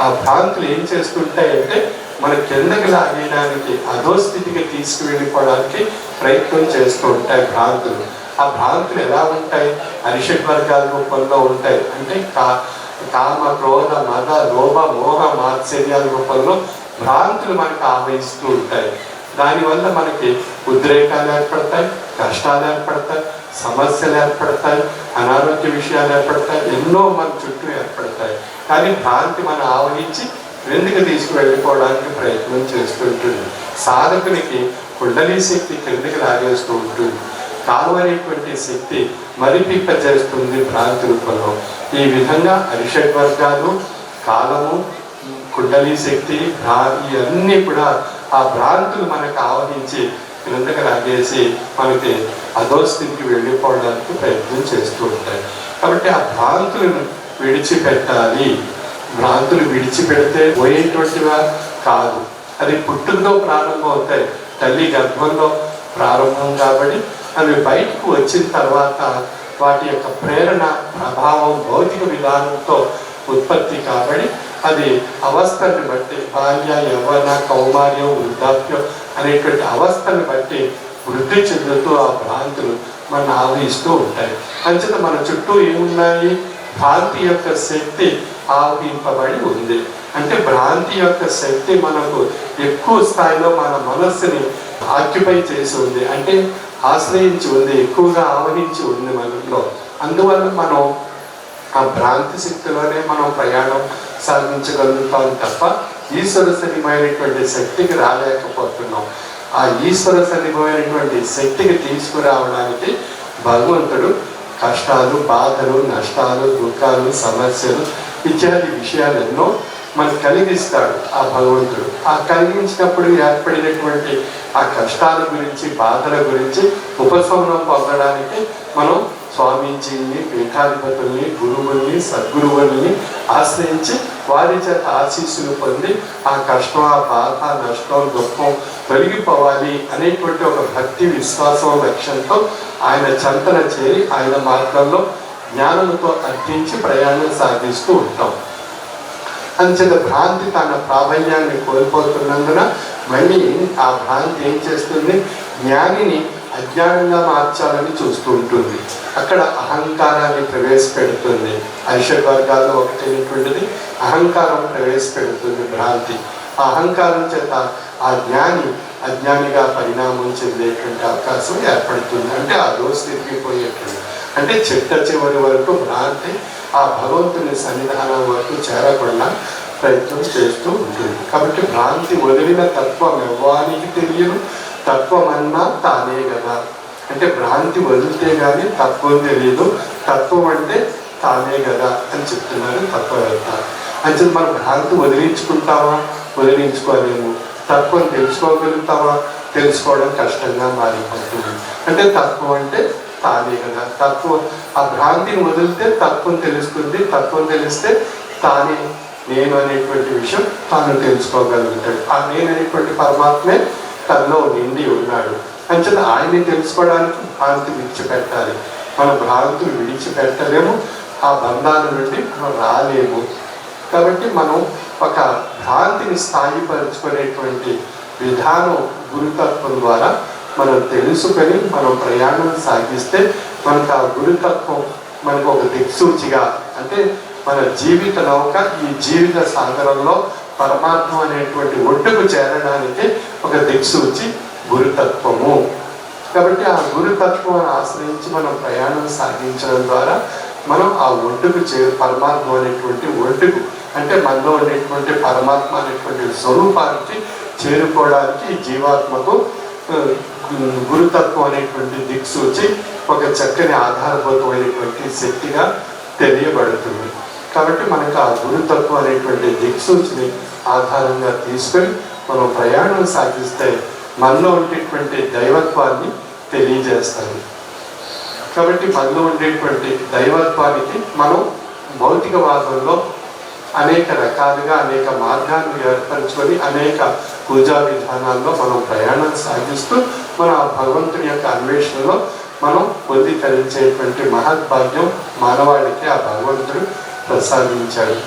ఆ భ్రాంతులు ఏం చేస్తుంటాయి అంటే మన కిందకి లాగేయడానికి, అధోస్థితికి తీసుకువెళ్ళిపోవడానికి ప్రయత్నం చేస్తూ ఉంటాయి భ్రాంతులు. ఆ భ్రాంతులు ఎలా ఉంటాయి? అరిషడ్ వర్గాల రూపంలో ఉంటాయి. అంటే కామ, క్రోధ, మద, లోభ, మోహ, మాత్సర్యాల రూపంలో భ్రాంతులు మనకు ఆవహిస్తూ ఉంటాయి. దానివల్ల మనకి ఉద్రేకాలు ఏర్పడతాయి, కష్టాలు ఏర్పడతాయి, సమస్యలు ఏర్పడతాయి, అనారోగ్య విషయాలు ఏర్పడతాయి, ఎన్నో మన చుట్టూ ఏర్పడతాయి. కానీ భ్రాంతి మనం ఆవహించి వెందుకు తీసుకువెళ్ళిపోవడానికి ప్రయత్నం చేస్తుంటుంది. సాధకునికి కుండలి శక్తి కిందకి లాగేస్తూ ఉంటుంది. కాలం అనేటువంటి శక్తి మరిపింపజేస్తుంది భ్రాంతి రూపంలో. ఈ విధంగా అరిషడ్ వర్గాలు, కాలము, కుండలి శక్తి, ఇవన్నీ కూడా ఆ భ్రాంతులు మనకు ఆవహించి క్రిందకి లాగేసి మనకి అధోస్థితికి వెళ్ళిపోవడానికి ప్రయత్నం చేస్తూ ఉంటాయి. కాబట్టి ఆ భ్రాంతులను విడిచిపెట్టాలి. భ్రాంతులు విడిచిపెడితే పోయేటువంటివా కాదు, అది పుట్టుకతో ప్రారంభం అవుతాయి. తల్లి గర్భంలో ప్రారంభం కాబట్టి అవి బయటకు వచ్చిన తర్వాత వాటి యొక్క ప్రేరణ, ప్రభావం భౌతిక విధానంతో ఉత్పత్తి కాబట్టి అది అవస్థని బట్టి, బాల్య, యవ్వన, కౌమార్యం, వృద్ధాప్యం అనేటువంటి అవస్థని బట్టి వృద్ధి చెందుతూ ఆ భ్రాంతులు మన ఆవహిస్తూ ఉంటాయి. అంచేత మన చుట్టూ ఏమున్నాయి? భ్రాంతి యొక్క శక్తి ఆవహింపబడి ఉంది. అంటే భ్రాంతి యొక్క శక్తి మనకు ఎక్కువ స్థాయిలో మన మనస్సుని ఆక్యుపై చేసి ఉంది, అంటే ఆశ్రయించి ఉంది, ఎక్కువగా ఆవహించి ఉంది మనలో. అందువల్ల మనం ఆ భ్రాంతి శక్తిలోనే మనం ప్రయాణం సాధించగలుగుతాం తప్ప ఈశ్వర సన్నిభమైనటువంటి శక్తికి రాలేకపోతున్నాం. ఆ ఈశ్వర సన్నిభమైనటువంటి శక్తికి తీసుకురావడానికి భగవంతుడు కష్టాలు, బాధలు, నష్టాలు, దుఃఖాలు, సమస్యలు ఇత్యాది విషయాలు ఎన్నో మనకు కలిగిస్తాడు ఆ భగవంతుడు. ఆ కలిగించినప్పుడు ఏర్పడినటువంటి ఆ కష్టాల గురించి, బాధల గురించి ఉపశమనం పొందడానికి మనం స్వామీజీని, పీఠాధిపతుల్ని, గురువుల్ని, సద్గురువుల్ని ఆశ్రయించి వారి చేత ఆశీస్సులు పొంది ఆ కష్టం, ఆ బాధ, నష్టం, దుఃఖం తొలగిపోవాలి అనేటువంటి ఒక భక్తి, విశ్వాసం, లక్ష్యంతో ఆయన చెంతన చేరి ఆయన మార్గంలో జ్ఞానంతో అర్థించి ప్రయాణం సాగిస్తూ ఉంటాం. అంచేత భ్రాంతి తన ప్రాబల్యాన్ని కోల్పోతున్నందున మళ్ళీ ఆ భ్రాంతి ఏం చేస్తుంది? జ్ఞానిని అజ్ఞానంగా మార్చాలని చూస్తూ ఉంటుంది. అక్కడ అహంకారాన్ని ప్రవేశపెడుతుంది. ఐషడ్ వర్గాల్లో ఒకటైనటువంటిది అహంకారం ప్రవేశపెడుతుంది భ్రాంతి. ఆ అహంకారం చేత ఆ జ్ఞాని అజ్ఞానిగా పరిణామం చెందేటువంటి అవకాశం ఏర్పడుతుంది. అంటే ఆ స్థితికి పోయేటువంటి, అంటే చిట్ట చివరి వరకు భ్రాంతి ఆ భగవంతుని సన్నిధానం వరకు చేరకుండా ప్రయత్నం చేస్తూ ఉంటుంది. కాబట్టి భ్రాంతి వదిలిన తత్వం ఎవ్వానికి తెలియదు, తత్వం అన్నా తానే కదా. అంటే భ్రాంతి వదిలితే కానీ తత్వం తెలియదు, తత్వం అంటే తానే కదా అని చెప్తున్నారు తత్వవేత్త. అంటే మనం భ్రాంతి వదిలించుకుంటామా? వదిలించుకోలేము. తత్వం తెలుసుకోగలుగుతామా? తెలుసుకోవడం కష్టంగా మారిపోతుంది. అంటే తత్వం అంటే తానే కదా. తత్వం, ఆ భ్రాంతిని వదిలితే తత్వం తెలుస్తుంది. తత్వం తెలిస్తే తానే నేను అనేటువంటి విషయం తాను తెలుసుకోగలుగుతాడు. ఆ నేను అనేటువంటి పరమాత్మే తనలో నిండి ఉన్నాడు. అంచేత ఆయన్ని తెలుసుకోవడానికి భ్రాంతి విడిచిపెట్టాలి. మన భ్రాంతులు విడిచిపెట్టలేము, ఆ బంధాల నుండి మనం రాలేము. కాబట్టి మనం ఒక భ్రాంతిని స్థాయిపరుచుకునేటువంటి విధానం గురుతత్వం ద్వారా మనం తెలుసుకొని మనం ప్రయాణం సాగిస్తే మనకు ఆ గురుతత్వం మనకు ఒక దిక్సూచిగా, అంటే మన జీవిత నౌక ఈ జీవిత సాగరంలో పరమాత్మ అనేటువంటి ఒడ్డుకు చేరడానికి ఒక దిక్సూచి గురుతత్వము. కాబట్టి ఆ గురుతత్వాన్ని ఆశ్రయించి మనం ప్రయాణం సాగించడం ద్వారా మనం ఆ ఒడ్డుకు పరమాత్మ అనేటువంటి ఒడ్డుకు, అంటే మనలో ఉండేటువంటి పరమాత్మ అనేటువంటి స్వరూపానికి చేరుకోవడానికి ఈ జీవాత్మకు గురుతత్వం అనేటువంటి దిక్సూచి ఒక చక్కని ఆధారభూతమైనటువంటి శక్తిగా తెలియబడుతుంది. కాబట్టి మనకు ఆ గురుతత్వం అనేటువంటి దిక్సూచిని ఆధారంగా తీసుకొని మనం ప్రయాణం సాగిస్తే మనలో ఉండేటువంటి దైవత్వాన్ని తెలియజేస్తాము. కాబట్టి మనలో ఉండేటువంటి దైవత్వానికి మనం భౌతికవాదంలో అనేక రకాలుగా అనేక మార్గాలను ఏర్పరచుకొని అనేక పూజా విధానాల్లో మనం ప్రయాణం సాగిస్తూ మన భగవంతుని యొక్క అన్వేషణలో మనం పొందికరించేటువంటి మహద్భాగ్యం మానవాళికి ఆ భగవంతుడు ప్రసాదించాడు.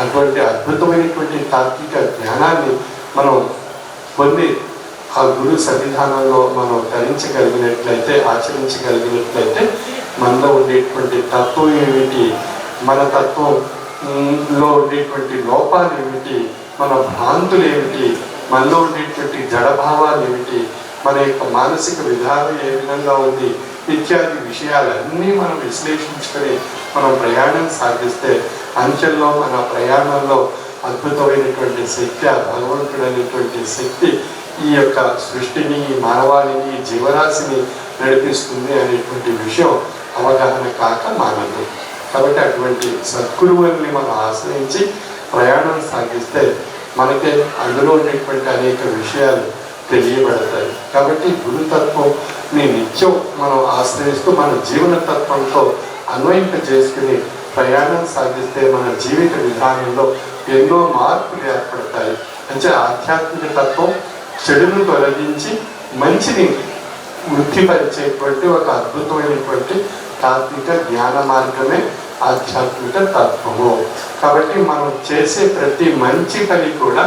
అటువంటి అద్భుతమైనటువంటి తాత్విక జ్ఞానాన్ని మనం పొంది ఆ గురు సన్నిధానంలో మనం ధరించగలిగినట్లయితే, ఆచరించగలిగినట్లయితే మనలో ఉండేటువంటి తత్వం ఏమిటి, మన తత్వంలో ఉండేటువంటి లోపాలు ఏమిటి, మన భ్రాంతులు ఏమిటి, మనలో ఉండేటువంటి జడభావాలు ఏమిటి, మన యొక్క మానసిక విధానం ఏ విధంగా ఉంది ఇత్యాది విషయాలన్నీ మనం విశ్లేషించుకొని మనం ప్రయాణం సాగిస్తే అంచెల్లో మన ప్రయాణంలో అద్భుతమైనటువంటి శక్తి, ఆ భగవంతుడు అనేటువంటి శక్తి ఈ యొక్క సృష్టిని, మానవాళిని, జీవరాశిని నడిపిస్తుంది అనేటువంటి విషయం అవగాహన కాక మానదు. కాబట్టి అటువంటి సద్గురువుల్ని మనం ఆశ్రయించి ప్రయాణం సాగిస్తే మనకే అందులో ఉండేటువంటి అనేక విషయాలు తెలియబడతాయి. కాబట్టి గురుతత్వంని నిత్యం మనం ఆశ్రయిస్తూ మన జీవన తత్వంతో అన్వయింప చేసుకుని ప్రయాణం సాగిస్తే మన జీవిత విధానంలో ఎన్నో మార్పులు ఏర్పడతాయి. అంటే ఆధ్యాత్మిక తత్వం చెడును తొలగించి మంచిని వృద్ధిపరిచేటువంటి ఒక అద్భుతమైనటువంటి తాత్విక జ్ఞాన మార్గమే ఆధ్యాత్మిక తత్వము. కాబట్టి మనం చేసే ప్రతి మంచి పని కూడా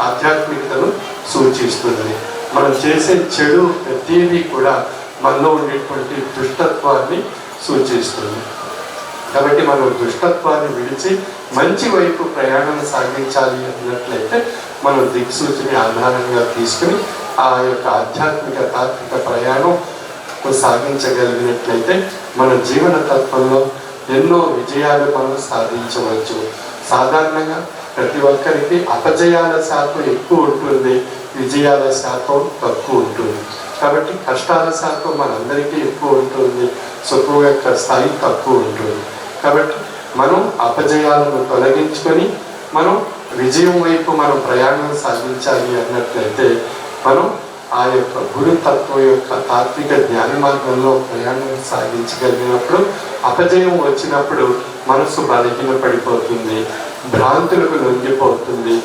ఆధ్యాత్మికతను సూచిస్తుంది. మనం చేసే చెడు ప్రతిదీ కూడా మనలో ఉండేటువంటి దుష్టత్వాన్ని సూచిస్తుంది. కాబట్టి మనం దుష్టత్వాన్ని విడిచి మంచి వైపు ప్రయాణం సాగించాలి అన్నట్లయితే మనం దిక్సూచిని ఆధారంగా తీసుకుని ఆ యొక్క ఆధ్యాత్మిక తాత్విక ప్రయాణం సాగించగలిగినట్లయితే మన జీవన తత్వంలో ఎన్నో విజయాలు మనం సాధించవచ్చు. సాధారణంగా ప్రతి ఒక్కరికి అపజయాల శాతం ఎక్కువ ఉంటుంది, విజయాల శాతం తక్కువ ఉంటుంది. కాబట్టి కష్టాల శాతం మనందరికీ ఎక్కువ ఉంటుంది, సుఖం యొక్క స్థాయి తక్కువ ఉంటుంది. కాబట్టి మనం అపజయాలను తొలగించుకొని మనం విజయం వైపు మనం ప్రయాణం సాగించాలి అన్నట్లయితే మనం ఆ యొక్క గురుతత్వం యొక్క తాత్విక జ్ఞాన మార్గంలో ప్రయాణం సాగించగలిగినప్పుడు అపజయం వచ్చినప్పుడు మనసు బలహీన పడిపోతుంది, భ్రాంతులకు లొంగిపోతుంది.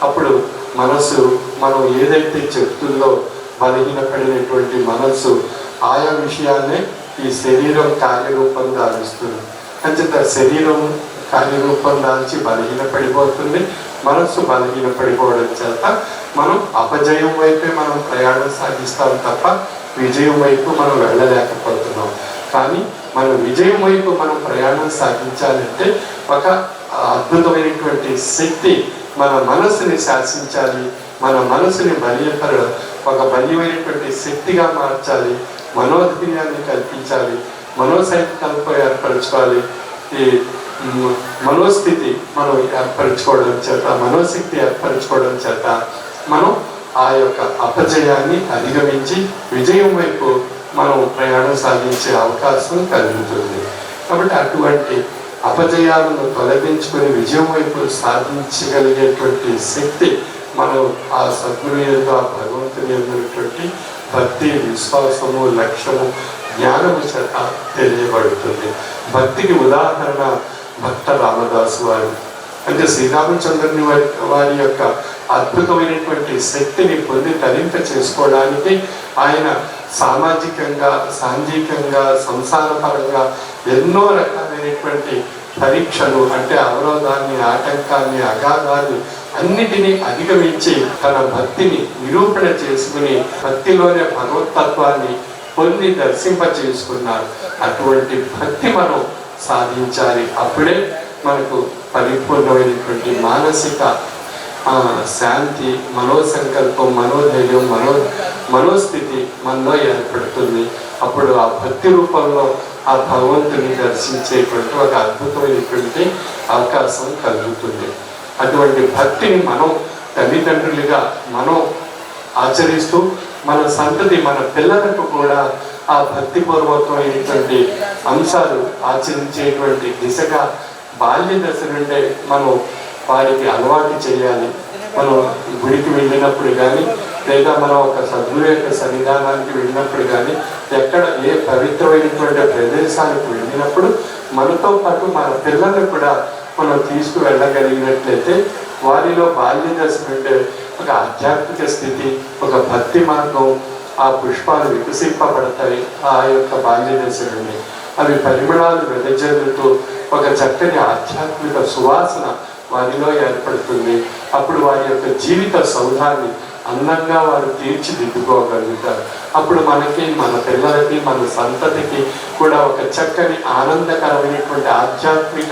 అప్పుడు మనసు మనం ఏదైతే చెప్తుందో బలహీనపడినటువంటి మనసు ఆయా విషయాన్నే ఈ శరీరం కార్యరూపం దాల్స్తుంది. అంచేత శరీరం కార్యరూపం దాల్చి బలహీనపడిపోతుంది, మనస్సు బలహీనపడిపోవడం చేత మనం అపజయం వైపే మనం ప్రయాణం సాగిస్తాం తప్ప విజయం వైపు మనం వెళ్ళలేకపోతున్నాం. కానీ మనం విజయం వైపు మనం ప్రయాణం సాగించాలంటే ఒక అద్భుతమైనటువంటి శక్తి మన మనసుని శాసించాలి, మన మనసుని ఒక బలీయమైనటువంటి శక్తిగా మార్చాలి, మనోధైర్యాన్ని కల్పించాలి, మనోసంకల్పం ఏర్పరచుకోవాలి. ఈ మనోస్థితి మనం ఏర్పరచుకోవడం చేత, మనోశక్తి ఏర్పరచుకోవడం చేత మనం ఆ యొక్క అపజయాన్ని అధిగమించి విజయం వైపు మనం ప్రయాణం సాగించే అవకాశం కలుగుతుంది. కాబట్టి అటువంటి అపజయాలను తొలగించుకొని విజయం వైపు సాధించగలిగేటువంటి శక్తి మనం ఆ సద్గురు యొక్క భగవంతుని ఉన్నటువంటి భక్తి, విశ్వాసము, లక్ష్యము, జ్ఞానము చేత తెలియబడుతుంది. భక్తికి ఉదాహరణ భక్త రామదాసు వారు. అంటే శ్రీరామచంద్రుని వారి యొక్క అద్భుతమైనటువంటి శక్తిని పొంది తరింప చేసుకోవడానికి ఆయన సామాజికంగా, సాంఘికంగా, సంసారపరంగా ఎన్నో రకాలైనటువంటి పరీక్షలు అంటే అవరోధాన్ని, ఆటంకాన్ని, అగాధాన్ని అన్నిటినీ అధిగమించి తన భక్తిని నిరూపణ చేసుకుని భక్తిలోనే భగవతత్వాన్ని పొంది దర్శింప చేసుకున్నారు. అటువంటి భక్తి మనం సాధించాలి. అప్పుడే మనకు పరిపూర్ణమైనటువంటి మానసిక శాంతి, మనోసంకల్పం, మనోధైర్యం, మనోస్థితి మనలో ఏర్పడుతుంది. అప్పుడు ఆ భక్తి రూపంలో ఆ భగవంతుని దర్శించేటువంటి ఒక అద్భుతమైనటువంటి అవకాశం కలుగుతుంది. అటువంటి భక్తిని మనం తల్లిదండ్రులుగా మనం ఆచరిస్తూ మన సంతతి, మన పిల్లలకు కూడా ఆ భక్తిపూర్వకమైనటువంటి అంశాలు ఆచరించేటువంటి దిశగా బాల్య దశ నుండే మనం వారికి అలవాటు చేయాలి. మనం గుడికి వెళ్ళినప్పుడు కానీ, లేదా మనం ఒక సద్గురు యొక్క సన్నిధానానికి వెళ్ళినప్పుడు కానీ, ఎక్కడ ఏ పవిత్రమైనటువంటి ప్రదేశానికి వెళ్ళినప్పుడు మనతో పాటు మన పిల్లల్ని కూడా మనం తీసుకువెళ్ళగలిగినట్లయితే వారిలో బాల్య దశ నుండే ఒక ఆధ్యాత్మిక స్థితి, ఒక భక్తి మార్గం, ఆ పుష్పాలు వికసింపబడతాయి. ఆ యొక్క బాల్య దశ నుండి అవి పరిమళాలు వెదజల్లుతూ ఒక చక్కని ఆధ్యాత్మిక సువాసన వారిలో ఏర్పడుతుంది. అప్పుడు వారి యొక్క జీవిత సౌధాన్ని అందంగా వారు తీర్చిదిద్దుకోగలుగుతారు. అప్పుడు మనకి, మన పిల్లలకి, మన సంతతికి కూడా ఒక చక్కని ఆనందకరమైనటువంటి ఆధ్యాత్మిక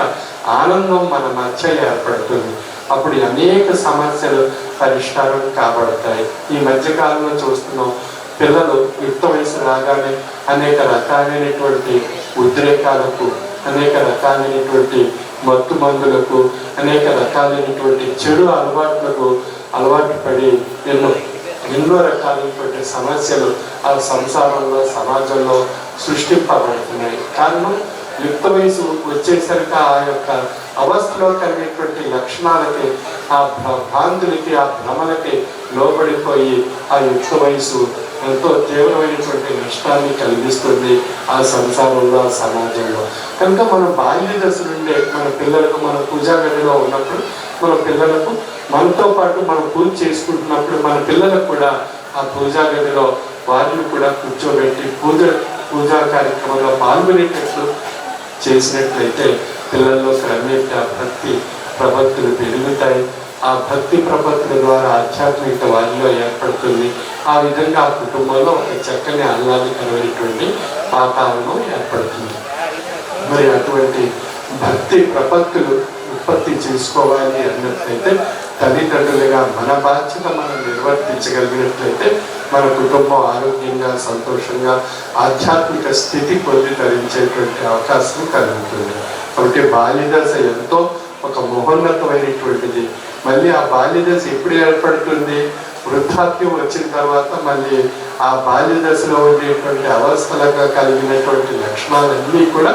ఆనందం మన మధ్య ఏర్పడుతుంది. అప్పుడు అనేక సమస్యలు పరిష్కారం కాబడతాయి. ఈ మధ్యకాలంలో చూస్తున్నాం, పిల్లలు యుక్త వయసు రాగానే అనేక రకాలైనటువంటి ఉద్రేకాలకు, అనేక రకాలైనటువంటి మత్తు మందులకు, అనేక రకాలైనటువంటి చెడు అలవాట్లకు అలవాటు పడి ఎన్నో రకాలైనటువంటి సమస్యలు ఆ సంసారంలో, సమాజంలో సృష్టింపబడుతున్నాయి. కారణం యుక్త వయసు వచ్చేసరికి ఆ యొక్క అవస్థలో కలిగినటువంటి లక్షణాలకి, ఆ భ్రాంతులకి, ఆ భ్రమలకి లోబడిపోయి ఆ యుక్త వయసు ఎంతో తీవ్రమైనటువంటి నష్టాన్ని కలిగిస్తుంది ఆ సంసారంలో, ఆ సమాజంలో. కనుక మనం బాల్య దశ నుండే మన పిల్లలకు, మన పూజా గదిలో ఉన్నప్పుడు మన పిల్లలకు, మనతో పాటు మనం పూజ చేసుకుంటున్నప్పుడు మన పిల్లలకు కూడా ఆ పూజా గదిలో వారిని కూడా కూర్చోబెట్టి పూజా కార్యక్రమంలో పాల్గొనేటట్లు చేసినట్లయితే పిల్లల్లో క్రమేపీ ఆ భక్తి ప్రపత్తులు పెరుగుతాయి. ఆ భక్తి ప్రపత్తుల ద్వారా ఆధ్యాత్మికత వారిలో ఏర్పడుతుంది. ఆ విధంగా ఆ కుటుంబంలో ఒక చక్కని ఆహ్లాదకరమైనటువంటి వాతావరణం ఏర్పడుతుంది. మరి అటువంటి భక్తి ప్రపత్తులు ఉత్పత్తి చేసుకోవాలి అన్నట్లయితే తల్లిదండ్రులుగా మన బాధ్యత మనం నిర్వర్తించగలిగినట్లయితే మన కుటుంబం ఆరోగ్యంగా, సంతోషంగా, ఆధ్యాత్మిక స్థితి పొంది ధరించేటువంటి అవకాశం కలుగుతుంది. కాబట్టి బాల్యదశ ఎంతో ఒక మహోన్నతమైనటువంటిది. మళ్ళీ ఆ బాల్యదశ ఎప్పుడు ఏర్పడుతుంది? వృద్ధాప్యం వచ్చిన తర్వాత మళ్ళీ ఆ బాల్యదశలో ఉండేటువంటి అవస్థలుగా కలిగినటువంటి లక్షణాలన్నీ కూడా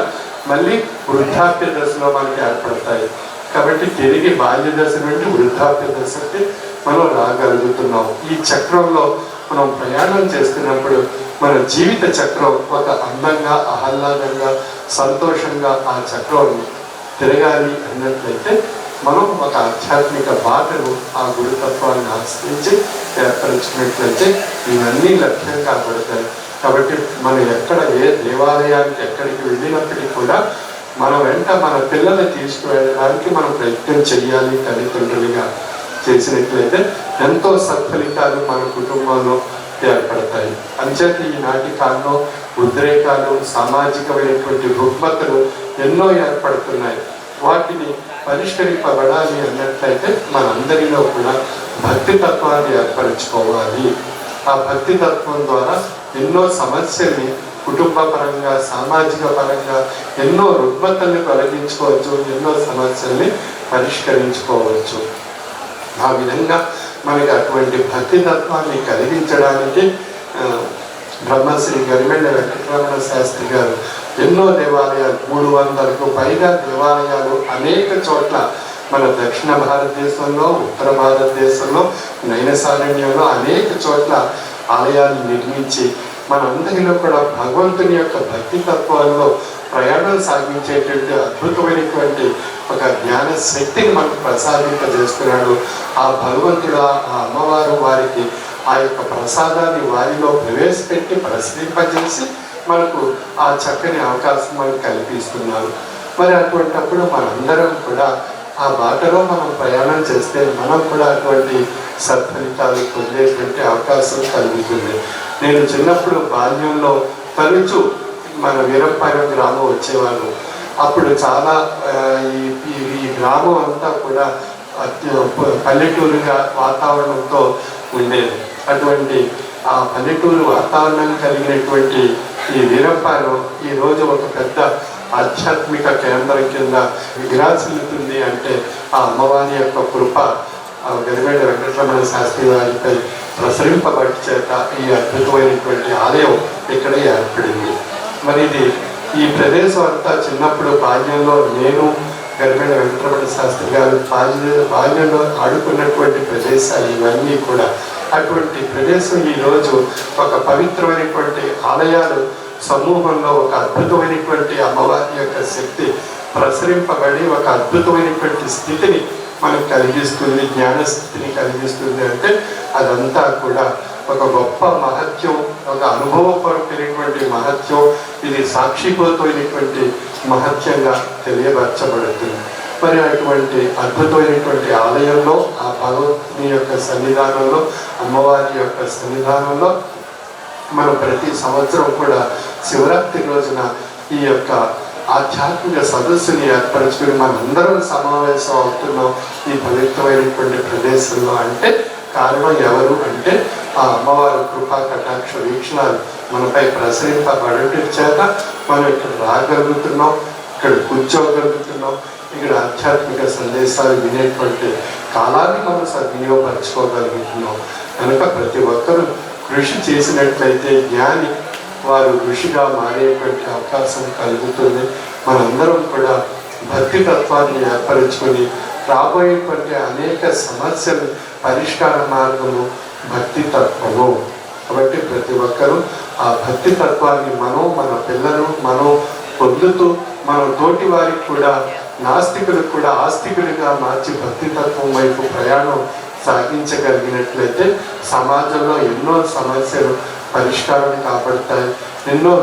మళ్ళీ వృద్ధాప్య దశలో మనకి ఏర్పడతాయి. కాబట్టి తిరిగి బాల్య దశ నుండి వృద్ధాప్య దశకి మనం రాగలుగుతున్నాం. ఈ చక్రంలో మనం ప్రయాణం చేస్తున్నప్పుడు మన జీవిత చక్రం ఒక అందంగా, ఆహ్లాదంగా, సంతోషంగా ఆ చక్రం తిరగాలి అన్నట్లయితే మనం ఒక ఆధ్యాత్మిక బాటను ఆ గురుతత్వాన్ని ఆశ్రయించి ఏర్పరచుకున్నట్లయితే ఇవన్నీ లక్ష్యం కాబడతాయి. కాబట్టి మనం ఏ దేవాలయానికి ఎక్కడికి వెళ్ళినప్పటికీ కూడా మన వెంట మన పిల్లల్ని తీసుకువెళ్ళడానికి మనం ప్రయత్నం చేయాలి. తల్లిదండ్రులుగా చేసినట్లయితే ఎంతో సత్ఫలితాలు మన కుటుంబంలో ఏర్పడతాయి. అంచేత ఈనాటి కాలంలో ఉద్రేకాలు, సామాజికమైనటువంటి రుగ్మతలు ఎన్నో ఏర్పడుతున్నాయి. వాటిని పరిష్కరింపబడాలి అన్నట్లయితే మనందరిలో కూడా భక్తి తత్వాన్ని ఏర్పరచుకోవాలి. ఆ భక్తి తత్వం ద్వారా ఎన్నో సమస్యల్ని కుటుంబ పరంగా, సామాజిక పరంగా ఎన్నో రుగ్మతల్ని తొలగించుకోవచ్చు, ఎన్నో సమస్యల్ని పరిష్కరించుకోవచ్చు. ఆ విధంగా మనకి అటువంటి భక్తి తత్వాన్ని కలిగించడానికి బ్రహ్మశ్రీ గరిమెళ్ళ వెంకటరమణ శాస్త్రి గారు ఎన్నో దేవాలయాలు, 300కు పైగా దేవాలయాలు అనేక చోట్ల మన దక్షిణ భారతదేశంలో, ఉత్తర భారతదేశంలో, నైనసారణ్యంలో అనేక చోట్ల ఆలయాలు నిర్మించి మనందరిలో కూడా భగవంతుని యొక్క భక్తి తత్వాల్లో ప్రయాణం సాగించేటువంటి అద్భుతమైనటువంటి ఒక జ్ఞాన శక్తిని మనకు ప్రసాదింపజేస్తున్నాడు. ఆ భగవంతుడు, ఆ అమ్మవారు వారికి ఆ యొక్క ప్రసాదాన్ని వారిలో ప్రవేశపెట్టి ప్రసరింపజేసి మనకు ఆ చక్కని అవకాశం మనకు కల్పిస్తున్నారు. మరి అటువంటప్పుడు మనందరం కూడా ఆ బాటలో మనం ప్రయాణం చేస్తే మనం కూడా అటువంటి సత్ఫలితాలు పొందేటువంటి అవకాశం కలుగుతుంది. నేను చిన్నప్పుడు బాల్యంలో తరచు మన వీరంపాలెం గ్రామం వచ్చేవాళ్ళు. అప్పుడు చాలా ఈ గ్రామం అంతా కూడా పల్లెటూరుగా వాతావరణంతో ఉండేది. అటువంటి ఆ పల్లెటూరు వాతావరణం కలిగినటువంటి ఈ వీరంపాలెం ఈరోజు ఒక పెద్ద ఆధ్యాత్మిక కేంద్రం కింద విరాజిల్లుతుంది అంటే ఆ అమ్మవారి యొక్క కృప గరిమెళ్ళ వెంకటరమణ శాస్త్రి వారిపై ప్రసరింపబడి చేత ఈ అద్భుతమైనటువంటి ఆలయం ఇక్కడ ఏర్పడింది. మరి ఇది ఈ ప్రదేశం అంతా చిన్నప్పుడు బాల్యంలో నేను గరిమెళ్ళ వెంకటరమణ శాస్త్రి గారు బాల్యంలో ఆడుకున్నటువంటి ప్రదేశాలు ఇవన్నీ కూడా. అటువంటి ప్రదేశం ఈరోజు ఒక పవిత్రమైనటువంటి ఆలయాలు సమూహంలో ఒక అద్భుతమైనటువంటి అమ్మవారి యొక్క శక్తి ప్రసరింపబడి ఒక అద్భుతమైనటువంటి స్థితిని మనకు కలిగిస్తుంది, జ్ఞాన స్థితిని కలిగిస్తుంది. అంటే అదంతా కూడా ఒక గొప్ప మహత్యం, ఒక అనుభవపరమైనటువంటి మహత్యం, ఇది సాక్షిపోతమైనటువంటి మహత్యంగా తెలియపరచబడుతుంది. మరి అటువంటి అద్భుతమైనటువంటి ఆలయంలో ఆ భగవంతుని యొక్క సన్నిధానంలో, అమ్మవారి యొక్క సన్నిధానంలో మనం ప్రతి సంవత్సరం కూడా శివరాత్రి రోజున ఈ యొక్క ఆధ్యాత్మిక సదస్సుని ఏర్పరచుకుని మనందరం సమావేశం అవుతున్నాం ఈ పవిత్రమైనటువంటి ప్రదేశంలో. అంటే కారణం ఎవరు అంటే ఆ అమ్మవారి కృపా కటాక్ష వీక్షణాలు మనపై ప్రసరింపబడటం చేత మనం ఇక్కడ రాగలుగుతున్నాం, ఇక్కడ కూర్చోగలుగుతున్నాం, ఇక్కడ ఆధ్యాత్మిక సందేశాలు వినేటువంటి కాలాన్ని మనం సద్వినియోగపరచుకోగలుగుతున్నాం. కనుక ప్రతి ఒక్కరూ కృషి చేసినట్లయితే జ్ఞాని వారు ఋషిగా మారేటువంటి అవకాశం కలుగుతుంది. మనందరం కూడా భక్తి తత్వాన్ని ఏర్పరచుకొని రాబోయేటువంటి అనేక సమస్యలు పరిష్కార మార్గము భక్తి తత్వము. కాబట్టి ప్రతి ఒక్కరూ ఆ భక్తి తత్వాన్ని మన పిల్లలు మనం పొందుతూ మన తోటి వారికి కూడా, నాస్తికులకు కూడా ఆస్తికులుగా మార్చి భక్తి తత్వం వైపు ప్రయాణం సాగించగలిగినట్లయితే సమాజంలో ఎన్నో సమస్యలు పరిష్కారం కాబడతాయి, ఎన్నో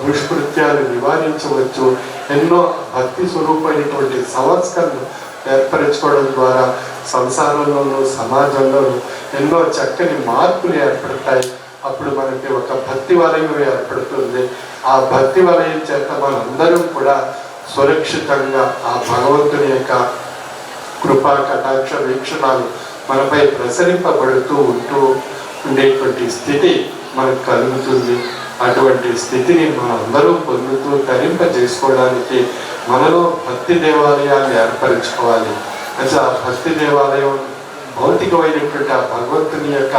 దుష్కృత్యాలు నివారించవచ్చు, ఎన్నో భక్తి స్వరూపమైనటువంటి సంస్కరణలు ఏర్పరచుకోవడం ద్వారా సంసారంలోనూ సమాజంలోనూ ఎన్నో చక్కని మార్పులు ఏర్పడతాయి. అప్పుడు మనకి ఒక భక్తి వలయం ఏర్పడుతుంది. ఆ భక్తి వలయం చేత మనందరం కూడా సురక్షితంగా ఆ భగవంతుని యొక్క కృపా కటాక్ష వీక్షణాలు మనపై ప్రసరింపబడుతూ ఉండేటువంటి స్థితి మనకు కలుగుతుంది. అటువంటి స్థితిని మనందరూ పొందుతూ తరింపజేసుకోవడానికి మనలో భక్తి దేవాలయాన్ని ఏర్పరచుకోవాలి. అంటే ఆ భక్తి దేవాలయం భౌతికమైనటువంటి ఆ భగవంతుని యొక్క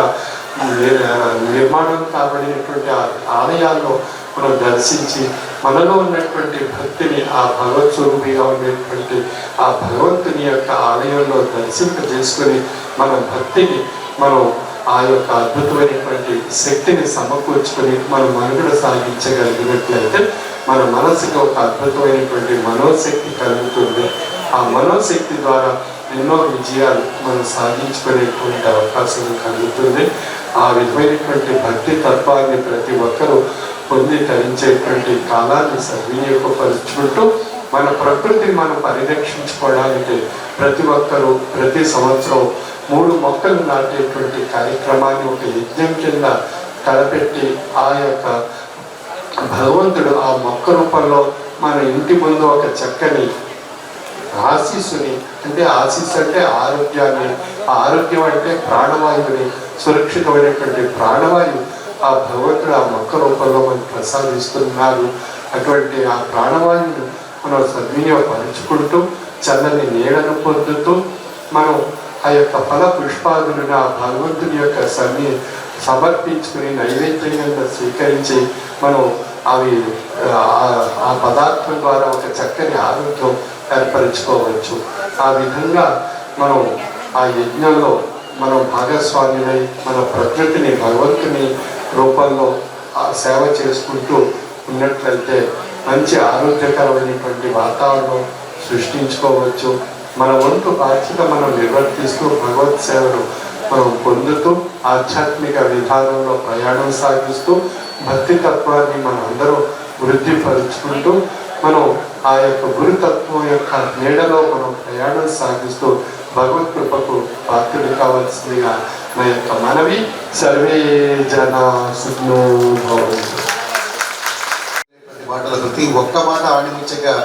నిర్మాణం కాబడినటువంటి ఆ ఆలయాల్లో మనం దర్శించి మనలో ఉన్నటువంటి భక్తిని ఆ భగవత్ స్వరూపిగా ఉండేటువంటి ఆ భగవంతుని యొక్క ఆలయంలో దర్శింపజేసుకొని మన భక్తిని మనం ఆ యొక్క అద్భుతమైనటువంటి శక్తిని సమకూర్చుకొని మనం మనుగడ సాగించగలిగినట్లయితే మన మనసుకి ఒక అద్భుతమైనటువంటి మనోశక్తి కలుగుతుంది. ఆ మనోశక్తి ద్వారా ఎన్నో విజయాలు మనం సాధించుకునేటువంటి అవకాశం కలుగుతుంది. ఆ విధమైనటువంటి భక్తి తత్వాన్ని ప్రతి ఒక్కరూ పొంది తరించేటువంటి కాలాన్ని సద్వినియోగపరుచుకుంటూ మన ప్రకృతిని మనం పరిరక్షించుకోవడానికి ప్రతి ఒక్కరూ ప్రతి సంవత్సరం 3 మొక్కలు నాటేటువంటి కార్యక్రమాన్ని ఒక యజ్ఞం కింద తలపెట్టి ఆ యొక్క భగవంతుడు ఆ మొక్క రూపంలో మన ఇంటి ముందు ఒక చక్కని ఆశీస్సుని, అంటే ఆశీస్సు అంటే ఆరోగ్యాన్ని, ఆరోగ్యం అంటే ప్రాణవాయువుని, సురక్షితమైనటువంటి ప్రాణవాయువు ఆ భగవంతుడు ఆ మొక్క రూపంలో మనకు ప్రసాదిస్తున్నారు. అటువంటి ఆ ప్రాణవాయువును మనం సద్వినియోగపరుచుకుంటూ చల్లని నీడను పొందుతూ మనం ఆ యొక్క ఫల పుష్పాదులను ఆ భగవంతుని యొక్క సమర్పించుకుని నైవేద్యంగా స్వీకరించి మనం అవి ఆ పదార్థం ద్వారా ఒక చక్కని ఆరోగ్యం ఏర్పరచుకోవచ్చు. ఆ విధంగా మనం ఆ యజ్ఞంలో మనం భాగస్వామ్యమై మన ప్రకృతిని భగవంతుని రూపంలో సేవ చేసుకుంటూ ఉన్నట్లయితే మంచి ఆరోగ్యకరమైనటువంటి వాతావరణం సృష్టించుకోవచ్చు. మన వంతు బాధ్యత మనం నిర్వర్తిస్తూ భగవత్ సేవను మనం పొందుతూ ఆధ్యాత్మిక విధానంలో ప్రయాణం సాగిస్తూ భక్తి తత్వాన్ని మనం అందరూ వృద్ధిపరుచుకుంటూ మనం ఆ యొక్క గురుతత్వం యొక్క నీడలో మనం ప్రయాణం సాగిస్తూ భగవత్ కృపకు పాత్రులు కావాల్సిందిగా నా యొక్క మనవి. సర్వే జనా సుఖినో భవంతు. మాటల ప్రతి ఒక్క మాట ఆణిముచ్చగా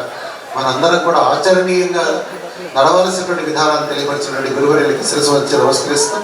మనందరం కూడా ఆచరణీయంగా నడవలసినటువంటి విధానాన్ని తెలియపరిచినటువంటి గురువర్యులకి శిరస్సు వచ్చి నమస్కరిస్తాం.